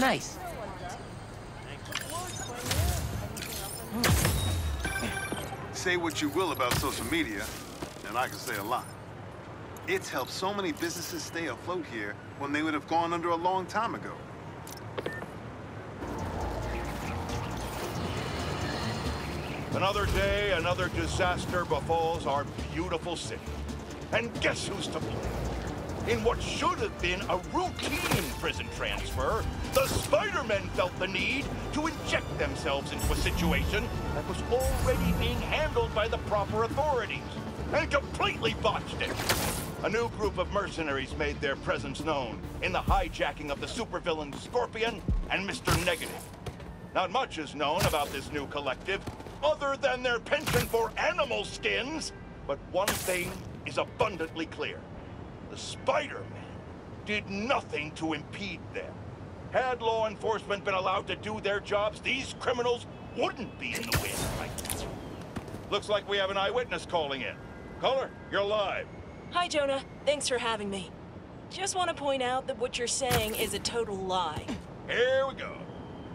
nice. Say what you will about social media, and I can say a lot. It's helped so many businesses stay afloat here when they would have gone under a long time ago. Another day, another disaster befalls our beautiful city. And guess who's to blame? In what should have been a routine prison transfer, the Spider-Men felt the need to inject themselves into a situation that was already being handled by the proper authorities, and completely botched it. A new group of mercenaries made their presence known in the hijacking of the supervillain Scorpion and Mr. Negative. Not much is known about this new collective, other than their penchant for animal skins, but one thing is abundantly clear. The Spider-Man did nothing to impede them. Had law enforcement been allowed to do their jobs, these criminals wouldn't be in the wind right now. Looks like we have an eyewitness calling in. Caller, you're live. Hi, Jonah. Thanks for having me. Just want to point out that what you're saying is a total lie. Here we go.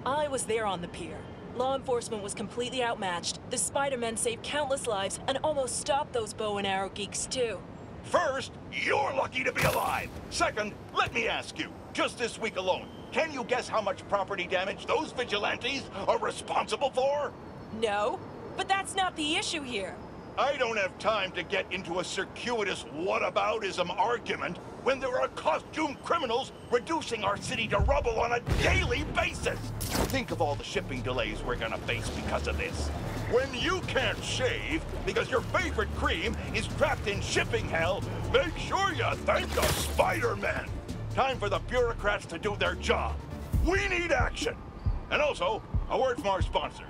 I was there on the pier. Law enforcement was completely outmatched. The Spider-Men saved countless lives and almost stopped those bow and arrow geeks, too. First, you're lucky to be alive. Second, let me ask you, just this week alone, can you guess how much property damage those vigilantes are responsible for? No, but that's not the issue here. I don't have time to get into a circuitous whataboutism argument when there are costumed criminals reducing our city to rubble on a daily basis. Think of all the shipping delays we're gonna face because of this. When you can't shave because your favorite cream is trapped in shipping hell, make sure you thank the Spider-Man. Time for the bureaucrats to do their job. We need action. And also, a word from our sponsors.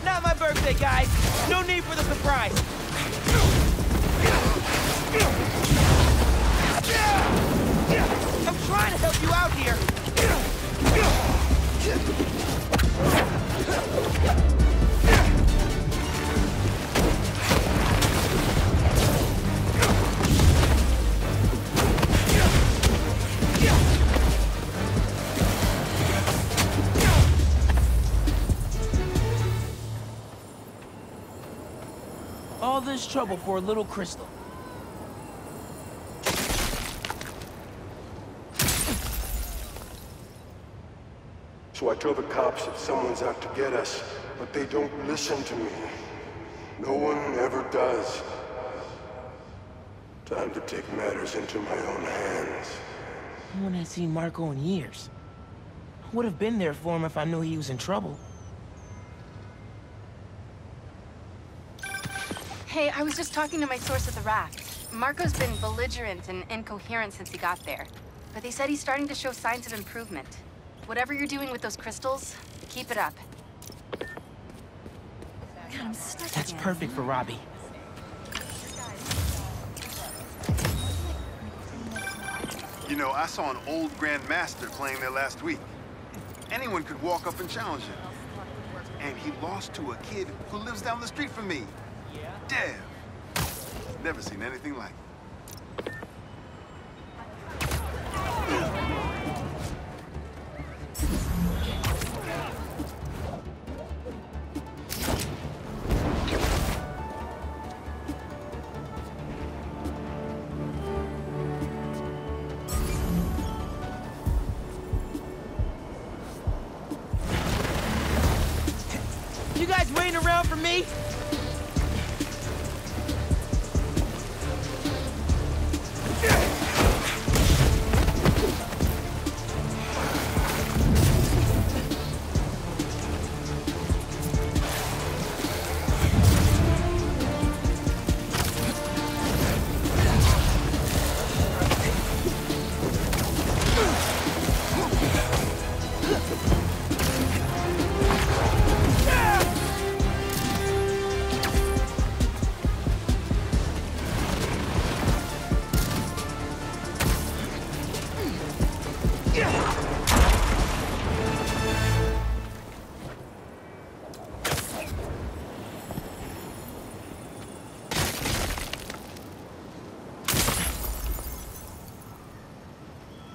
Not my birthday, guys. No need for the surprise. I'm trying to help you out here. All this trouble for a little crystal. So I tell the cops that someone's out to get us, but they don't listen to me. No one ever does. Time to take matters into my own hands. No one has seen Marko in years. I would have been there for him if I knew he was in trouble. Hey, I was just talking to my source at the raft. Marko's been belligerent and incoherent since he got there. But they said he's starting to show signs of improvement. Whatever you're doing with those crystals, keep it up. God, I'm stuck That's again. perfect for Robbie. You know, I saw an old Grand Master playing there last week. Anyone could walk up and challenge him. And he lost to a kid who lives down the street from me. Dev. Never seen anything like it. You guys waiting around for me?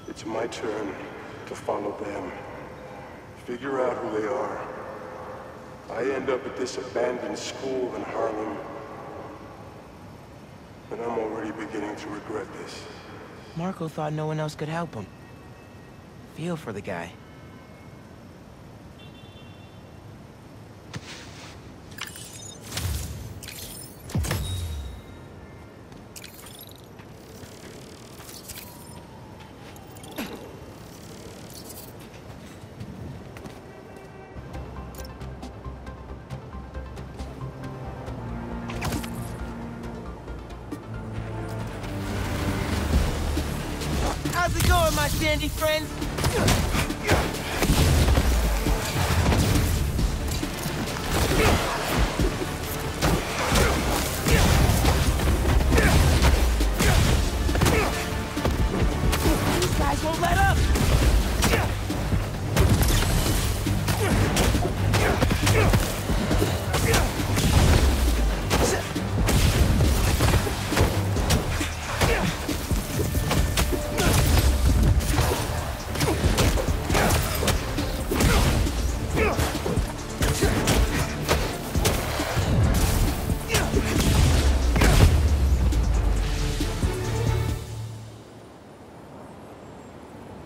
It's my turn to follow them. Figure out who they are. I end up at this abandoned school in Harlem, and I'm already beginning to regret this. Marko thought no one else could help him. Feel for the guy. How's it going, my sandy friend? These guys won't let up!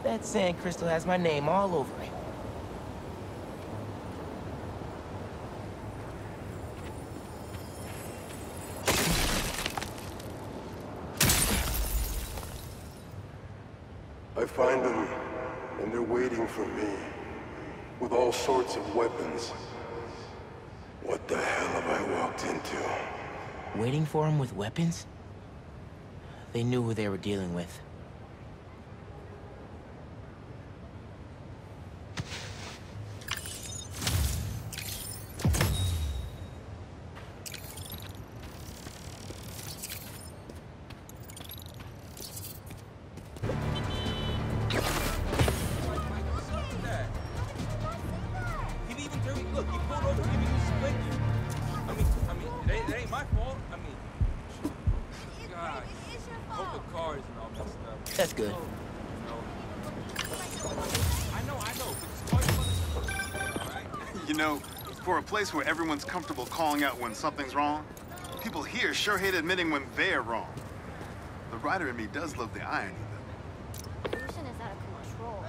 That sand crystal has my name all over it. I find them, and they're waiting for me, with all sorts of weapons. What the hell have I walked into? Waiting for him with weapons? They knew who they were dealing with. Look, he pulled over, giving you split. I mean, it ain't my fault. I mean, God, I hope the car isn't all messed up. That's good. I know, but this car, all right? You know, for a place where everyone's comfortable calling out when something's wrong, people here sure hate admitting when they're wrong. The writer in me does love the irony, though. Pollution is out of control.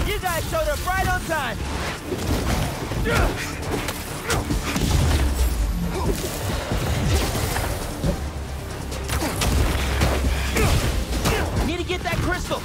You guys showed up right on time! Need to get that crystal!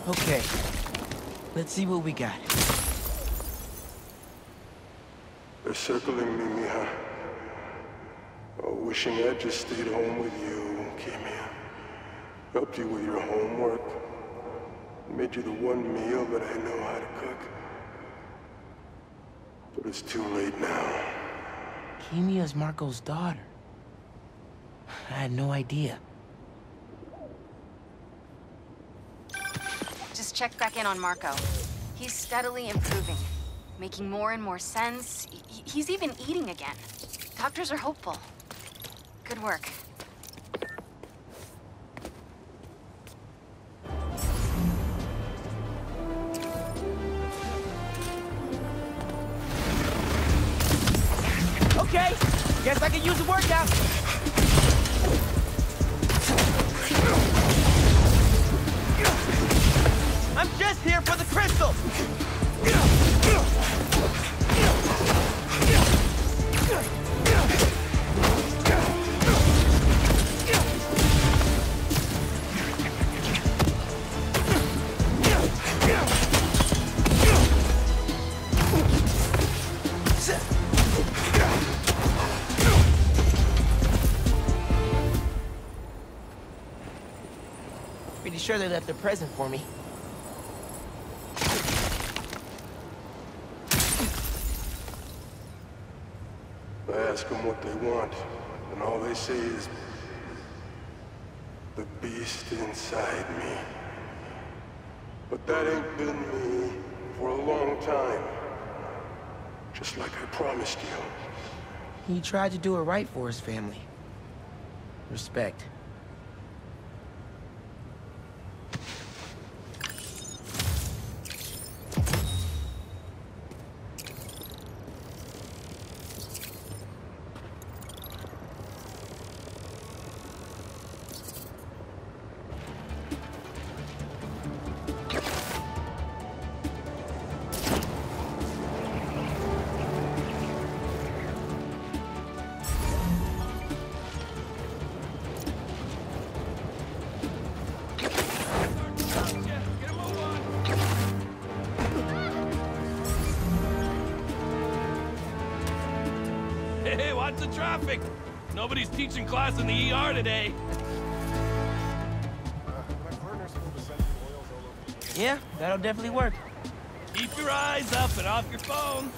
Okay, let's see what we got. They're circling me, Mija. Oh, wishing I'd just stayed home with you, Kimia. Helped you with your homework. Made you the one meal that I know how to cook. But it's too late now. Kimia's Marko's daughter. I had no idea. Just checked back in on Marko. He's steadily improving, making more and more sense. He's even eating again. Doctors are hopeful. Good work. Okay, guess I could use a workout. Pretty sure they left a present for me. I ask them what they want, and all they say is, the beast inside me. But that ain't been me for a long time. Just like I promised you. He tried to do it right for his family. Respect. Hey, watch the traffic! Nobody's teaching class in the ER today. Yeah, that'll definitely work. Keep your eyes up and off your phone.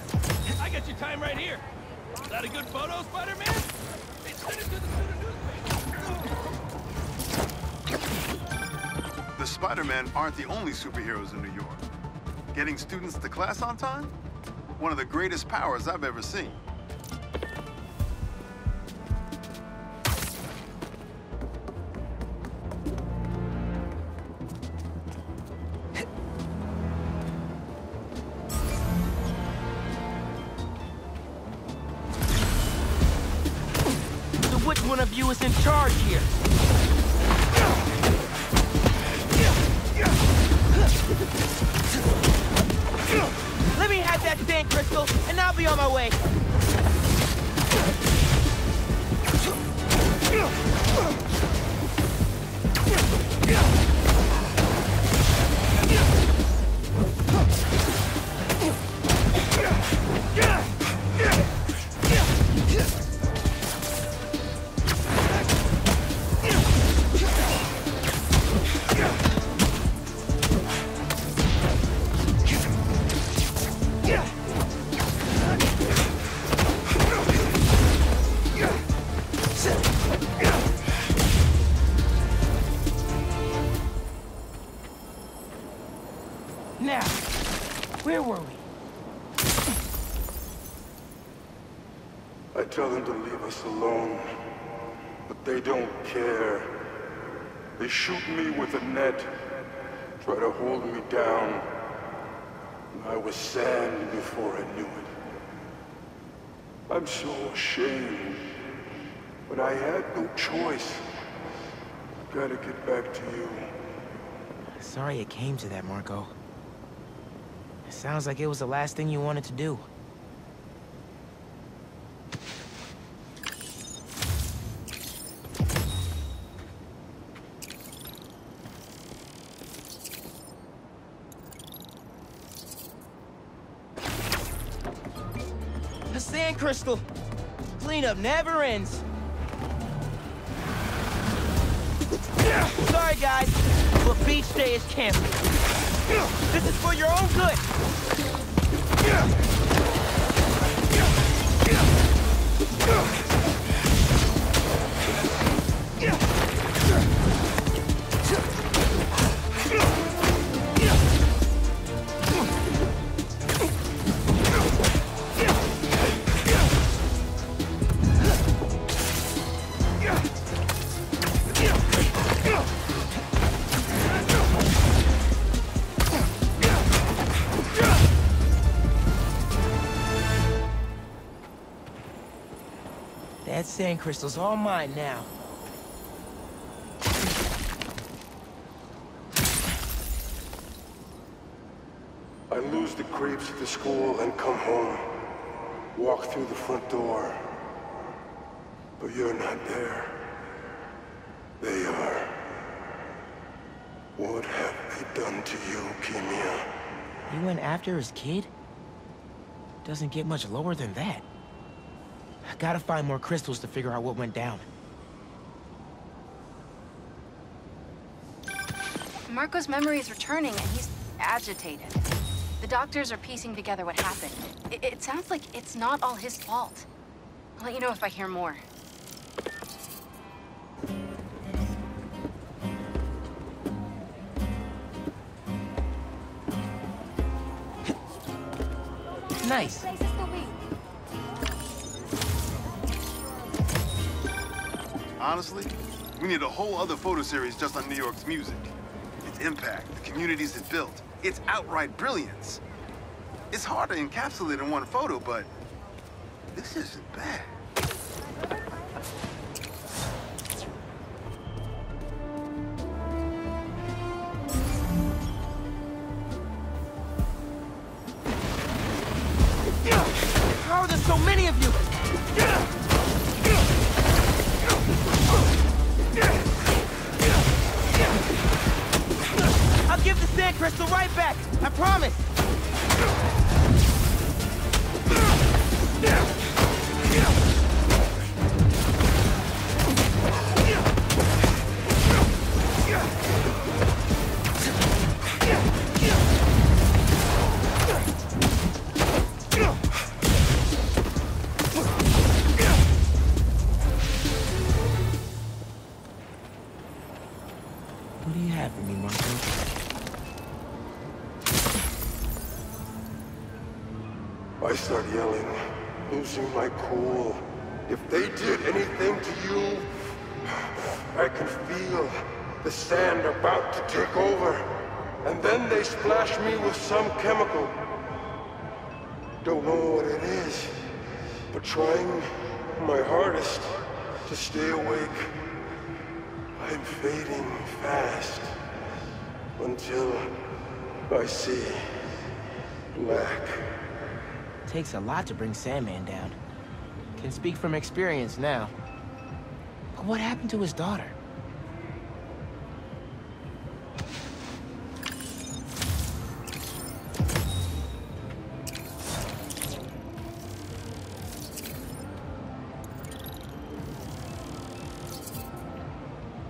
I got your time right here. Is that a good photo, Spider-Man? Hey, send it to the newspaper. The Spider-Men aren't the only superheroes in New York. Getting students to class on time? One of the greatest powers I've ever seen. So which one of you is in charge here? Let me have that sand crystal, and I'll be on my way. Now, where were we? I tell them to leave us alone, but they don't care. They shoot me with a net, try to hold me down. I was sand before I knew it. I'm so ashamed, but I had no choice. Gotta get back to you. Sorry it came to that, Marko. It sounds like it was the last thing you wanted to do. A sand crystal! Cleanup never ends. Sorry, guys, but beach day is canceled. This is for your own good. That sand crystal's all mine now. I lose the creeps at the school and come home. Walk through the front door. But you're not there. They are. What have they done to you, Kimia? He went after his kid? Doesn't get much lower than that. I gotta find more crystals to figure out what went down. Marco's memory is returning and he's agitated. The doctors are piecing together what happened. It sounds like it's not all his fault. I'll let you know if I hear more. Nice. Honestly, we need a whole other photo series just on New York's music. Its impact, the communities it built, its outright brilliance. It's hard to encapsulate in one photo, but this isn't bad. How are there so many of you? I'll give the sand crystal right back. I promise. What do you have for me, Marko? I start yelling, losing my cool. If they did anything to you, I can feel the sand about to take over. And then they splash me with some chemical. Don't know what it is, but trying my hardest to stay awake. I'm fading fast until I see black. Takes a lot to bring Sandman down. Can speak from experience now. But what happened to his daughter?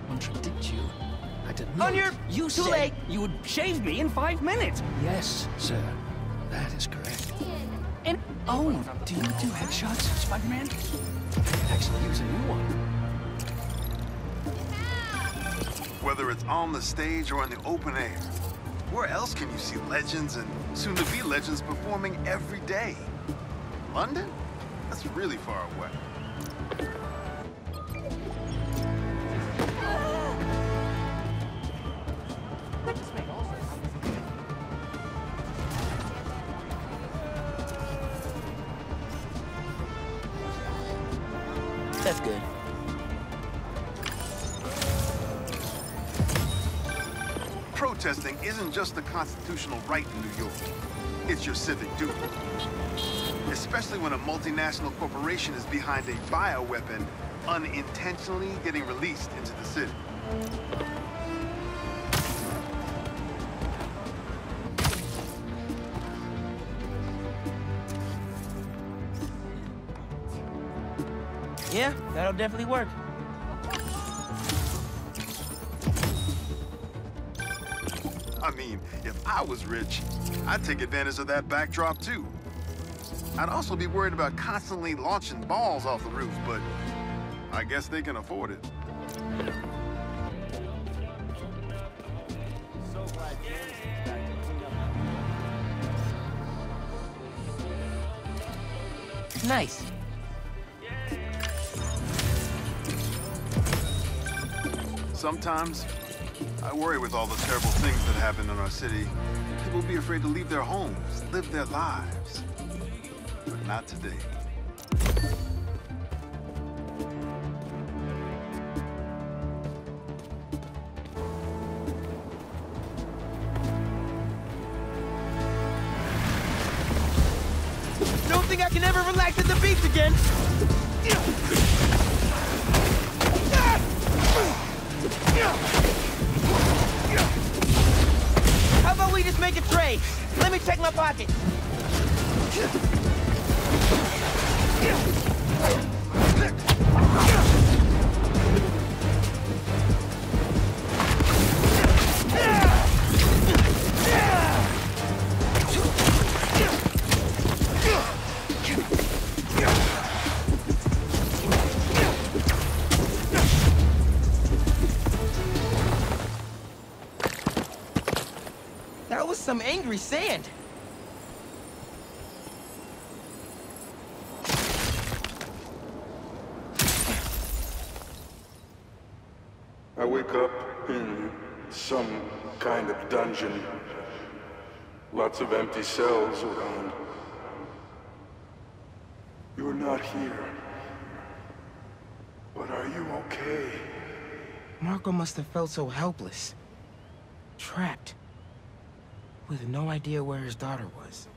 Contradict you. I did On not. your... You too said late. you would shave me in 5 minutes. Yes, sir. That is correct. And oh, do you do headshots, Spider-Man? I could actually use a new one. Whether it's on the stage or in the open air, where else can you see legends and soon-to-be legends performing every day? London? That's really far away. That's good. Protesting isn't just a constitutional right in New York. It's your civic duty. Especially when a multinational corporation is behind a bioweapon unintentionally getting released into the city. Yeah, that'll definitely work. I mean, if I was rich, I'd take advantage of that backdrop too. I'd also be worried about constantly launching balls off the roof, but I guess they can afford it. Nice. Sometimes, I worry with all the terrible things that happen in our city. People will be afraid to leave their homes, live their lives. But not today. Don't think I can ever relax at the beach again. How about we just make a trade? Let me check my pocket. That was some angry sand. I wake up in some kind of dungeon. Lots of empty cells around. You're not here. But are you okay? Marko must have felt so helpless. Trapped. With no idea where his daughter was.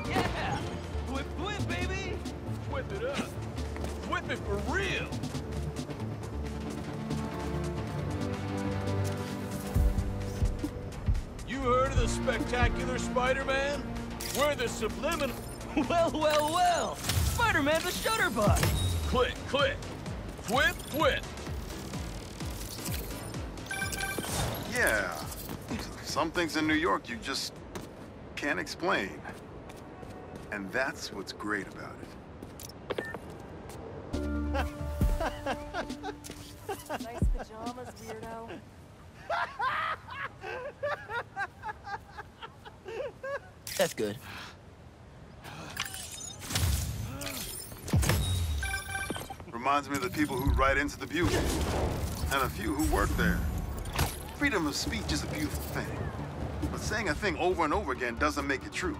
Yeah! Whip, whip, baby! Whip it up. Whip it for real! You heard of the spectacular Spider-Man? We're the subliminal... Well, well, well! Spider-Man's a shutterbug! Click, click! Whip, whip! Yeah. Some things in New York you just can't explain. And that's what's great about it. Nice pajamas, weirdo. That's good. Reminds me of the people who write into the Bugle, and a few who work there. Freedom of speech is a beautiful thing, but saying a thing over and over again doesn't make it true.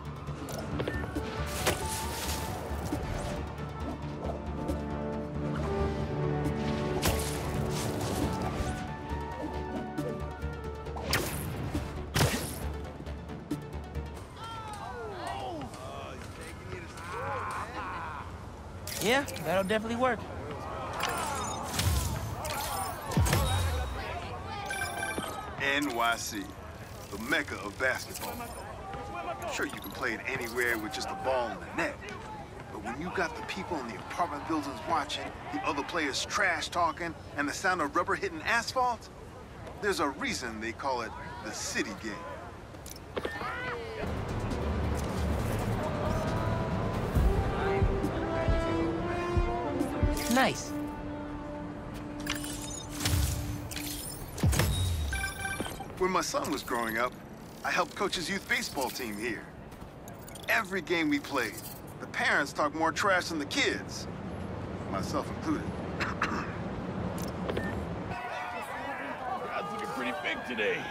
Yeah, that'll definitely work. NYC, the mecca of basketball. Sure, you can play it anywhere with just a ball in the net. But when you got the people in the apartment buildings watching, the other players trash talking, and the sound of rubber hitting asphalt, there's a reason they call it the city game. Nice. When my son was growing up, I helped coach his youth baseball team here. Every game we played, the parents talked more trash than the kids, myself included. Crowd's looking pretty big today.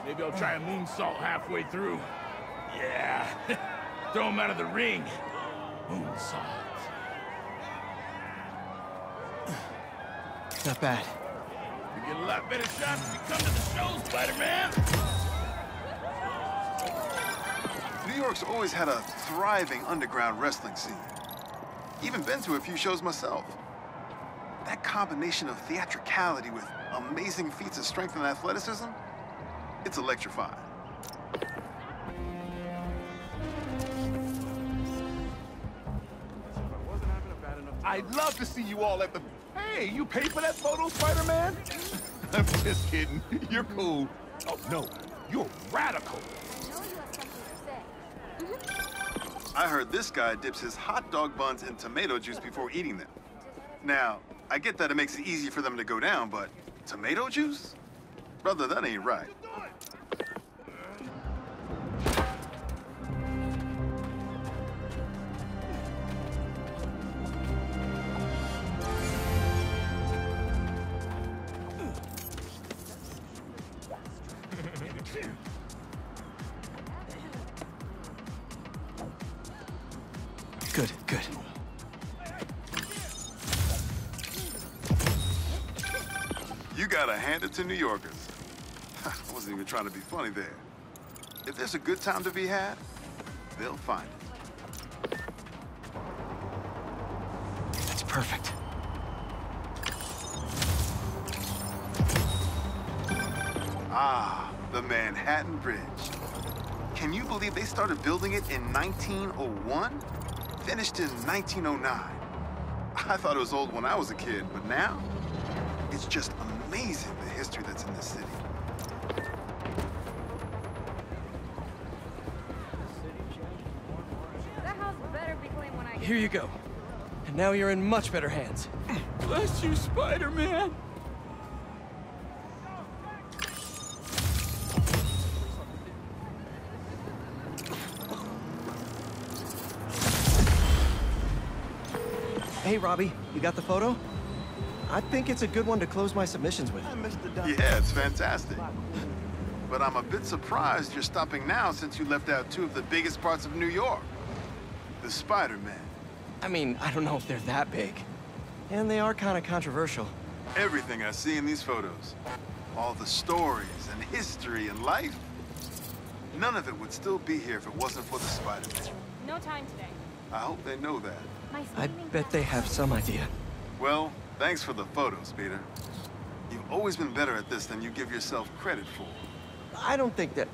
Maybe I'll try a moonsault halfway through. Yeah, throw him out of the ring. Moonsault. Not bad. You get a lot better shots if you come to the show, Spider-Man. New York's always had a thriving underground wrestling scene. Even been to a few shows myself. That combination of theatricality with amazing feats of strength and athleticism, it's electrifying. I'd love to see you all at the... Hey, you paid for that photo, Spider-Man? I'm just kidding. You're cool. Oh, no. You're radical. I heard this guy dips his hot dog buns in tomato juice before eating them. Now, I get that it makes it easy for them to go down, but tomato juice? Brother, that ain't right. Good, good. You gotta hand it to New Yorkers. I wasn't even trying to be funny there. If there's a good time to be had, they'll find it. That's perfect. Ah, the Manhattan Bridge. Can you believe they started building it in 1901? Finished in 1909. I thought it was old when I was a kid, but now, it's just amazing the history that's in this city. Here you go. And now you're in much better hands. Bless you, Spider-Man. Hey, Robbie, you got the photo? I think it's a good one to close my submissions with. Yeah, it's fantastic. But I'm a bit surprised you're stopping now since you left out two of the biggest parts of New York. The Spider-Man. I mean, I don't know if they're that big. And they are kind of controversial. Everything I see in these photos. All the stories and history and life. None of it would still be here if it wasn't for the Spider-Man. No time today. I hope they know that. I bet they have some idea. Well, thanks for the photos, Peter. You've always been better at this than you give yourself credit for. I don't think that...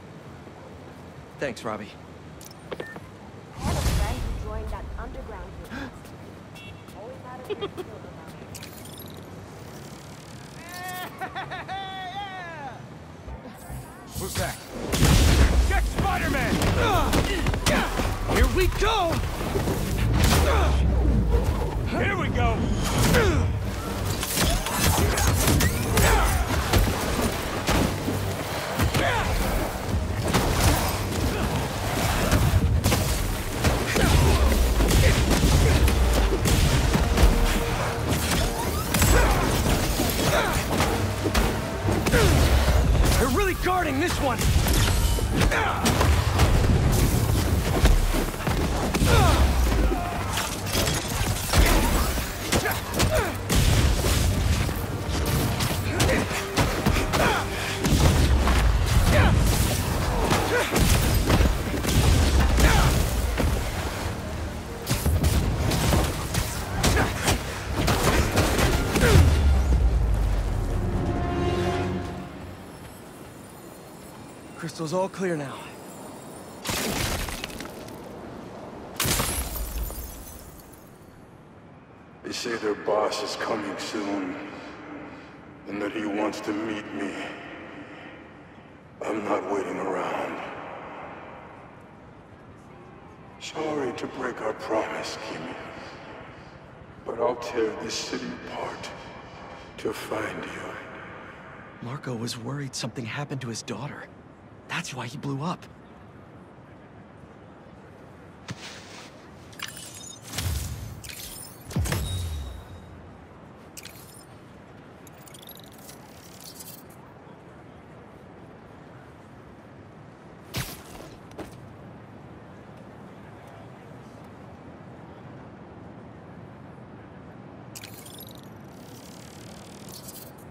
Thanks, Robbie. I have a friend who joined that underground business. Always had a good feel about it. Who's that? Get Spider-Man! Here we go! Here we go! They're really guarding this one! Crystal's all clear now. They say their boss is coming soon, and that he wants to meet me. I'm not waiting around. Sorry to break our promise, Kimi, but I'll tear this city apart to find you. Marko was worried something happened to his daughter. That's why he blew up.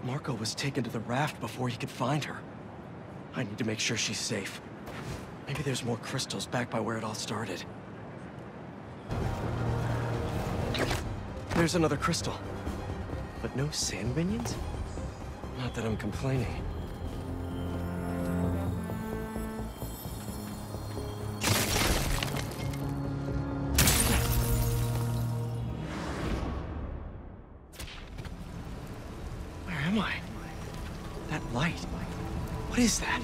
Marko was taken to the raft before he could find her. I need to make sure she's safe. Maybe there's more crystals back by where it all started. There's another crystal. But no sand minions? Not that I'm complaining. Where am I? That light. What is that?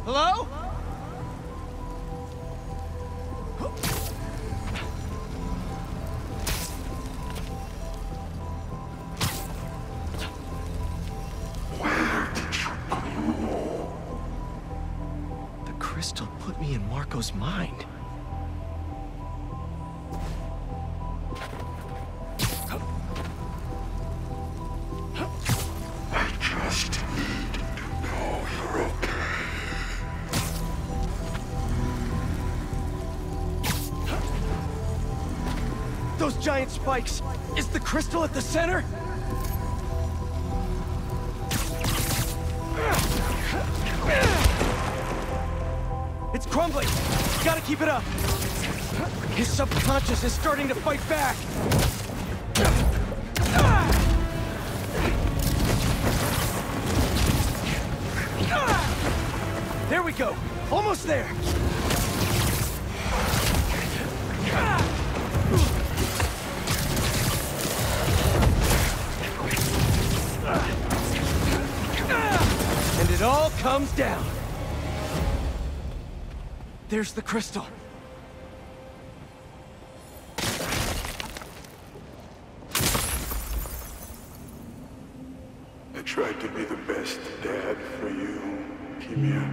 Hello? Where did you go? The crystal put me in Marko's mind. I just need to know you're okay. Those giant spikes! Is the crystal at the center? It's crumbling! Gotta keep it up! His subconscious is starting to fight back! There we go! Almost there! And it all comes down. There's the crystal. I tried to be the best dad for you, Kimia.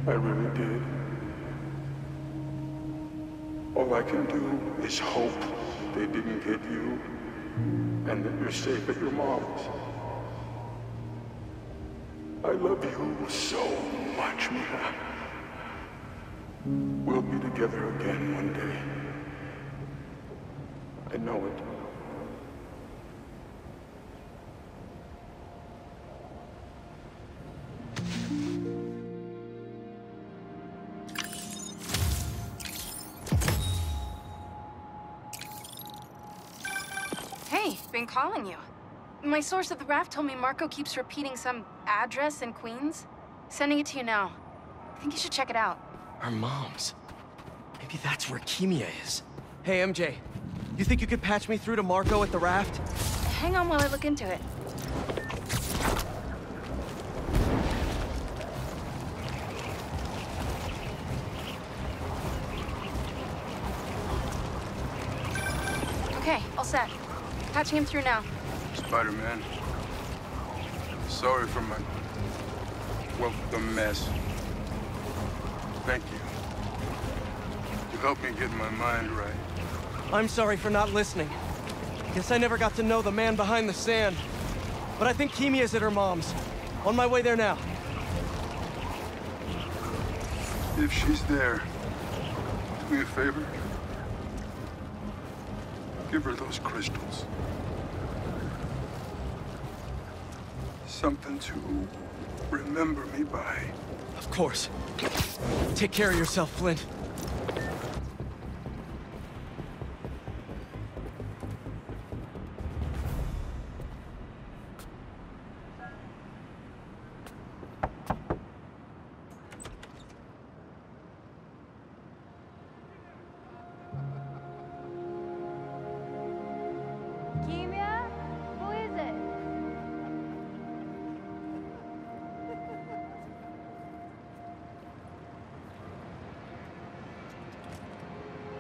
I really did. All I can do is hope they didn't get you, and that you're safe at your mom's. I love you so much, Mia. We'll be together again one day. I know it. Hey, been calling you. My source at the raft told me Marko keeps repeating some address in Queens. Sending it to you now. I think you should check it out. Our moms. Maybe that's where Kimia is. Hey, MJ. You think you could patch me through to Marko at the raft? Hang on while I look into it. Okay, all set. Patching him through now. Spider-Man. Sorry for my... well, the mess. Thank you. You helped me get my mind right. I'm sorry for not listening. Guess I never got to know the man behind the sand. But I think Kimia's at her mom's. On my way there now. If she's there, do me a favor. Give her those crystals. Something to remember me by. Of course. Take care of yourself, Flint. Kimia? Who is it?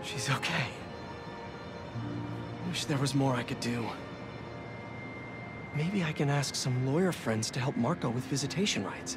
She's okay. Wish there was more I could do. Maybe I can ask some lawyer friends to help Marko with visitation rights.